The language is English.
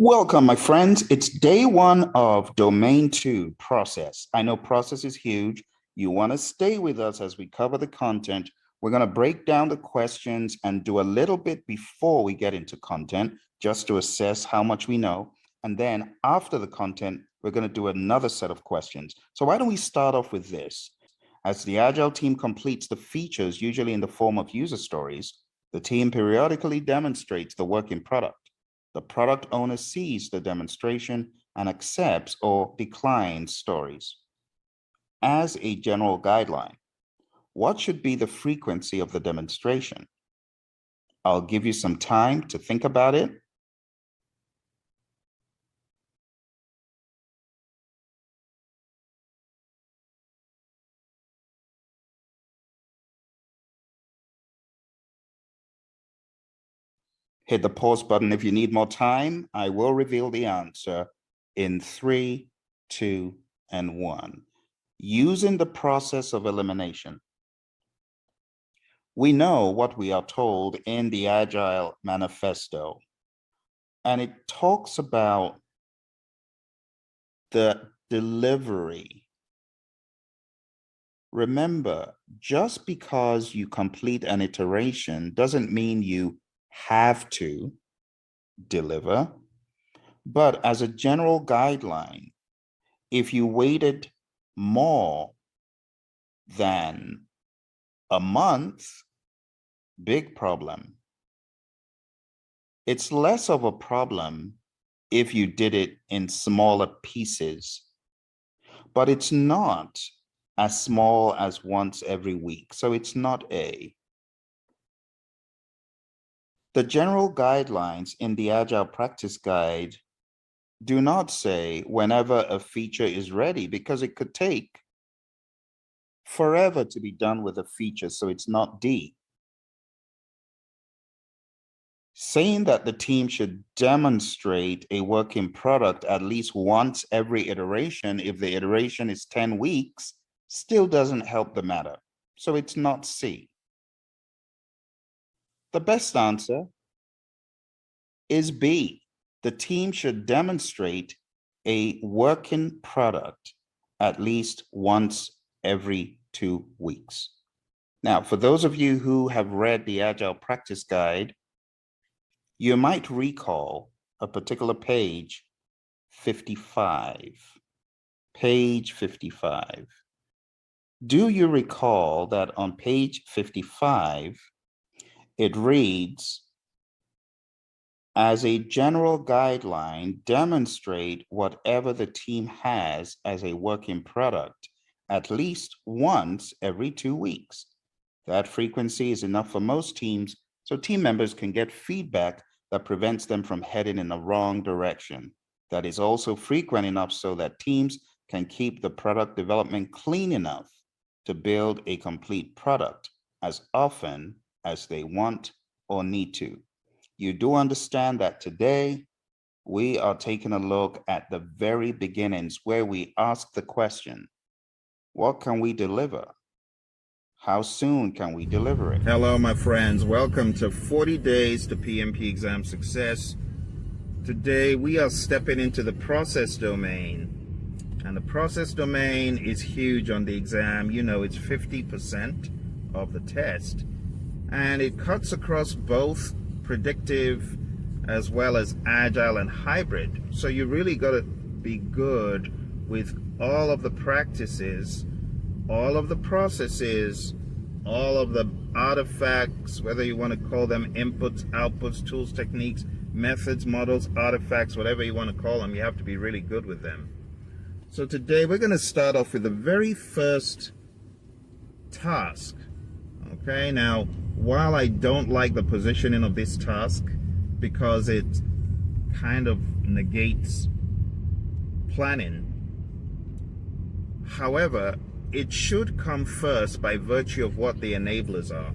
Welcome, my friends. It's day one of Domain 2 process. I know process is huge. You want to stay with us as we cover the content. We're going to break down the questions and do a little bit before we get into content, just to assess how much we know. And then after the content, we're going to do another set of questions. So why don't we start off with this? As the Agile team completes the features, usually in the form of user stories, the team periodically demonstrates the working product. The product owner sees the demonstration and accepts or declines stories. As a general guideline, what should be the frequency of the demonstration? I'll give you some time to think about it. Hit the pause button if you need more time. I will reveal the answer in 3, 2, and 1. Using the process of elimination. We know what we are told in the Agile Manifesto, and it talks about the delivery. Remember, just because you complete an iteration doesn't mean you have to deliver, but as a general guideline, if you waited more than a month, big problem. It's less of a problem if you did it in smaller pieces, but it's not as small as once every week, so it's not A. The general guidelines in the Agile Practice Guide do not say whenever a feature is ready, because it could take forever to be done with a feature, so it's not D. Saying that the team should demonstrate a working product at least once every iteration, if the iteration is 10 weeks, still doesn't help the matter, so it's not C. The best answer is B. The team should demonstrate a working product at least once every 2 weeks. Now, for those of you who have read the Agile Practice Guide, you might recall a particular page 55. Page 55. Do you recall that on page 55, it reads, as a general guideline, demonstrate whatever the team has as a working product at least once every 2 weeks. That frequency is enough for most teams, so team members can get feedback that prevents them from heading in the wrong direction. That is also frequent enough so that teams can keep the product development clean enough to build a complete product as often as they want or need to. You do understand that today we are taking a look at the very beginnings, where we ask the question, what can we deliver? How soon can we deliver it? Hello, my friends. Welcome to 40 Days to PMP Exam Success. Today we are stepping into the process domain. And the process domain is huge on the exam. You know, it's 50% of the test. And it cuts across both predictive as well as agile and hybrid. So you really got to be good with all of the practices, all of the processes, all of the artifacts, whether you want to call them inputs, outputs, tools, techniques, methods, models, artifacts, whatever you want to call them. You have to be really good with them. So today we're going to start off with the very first task. Okay, now, while I don't like the positioning of this task because it kind of negates planning, however, it should come first by virtue of what the enablers are.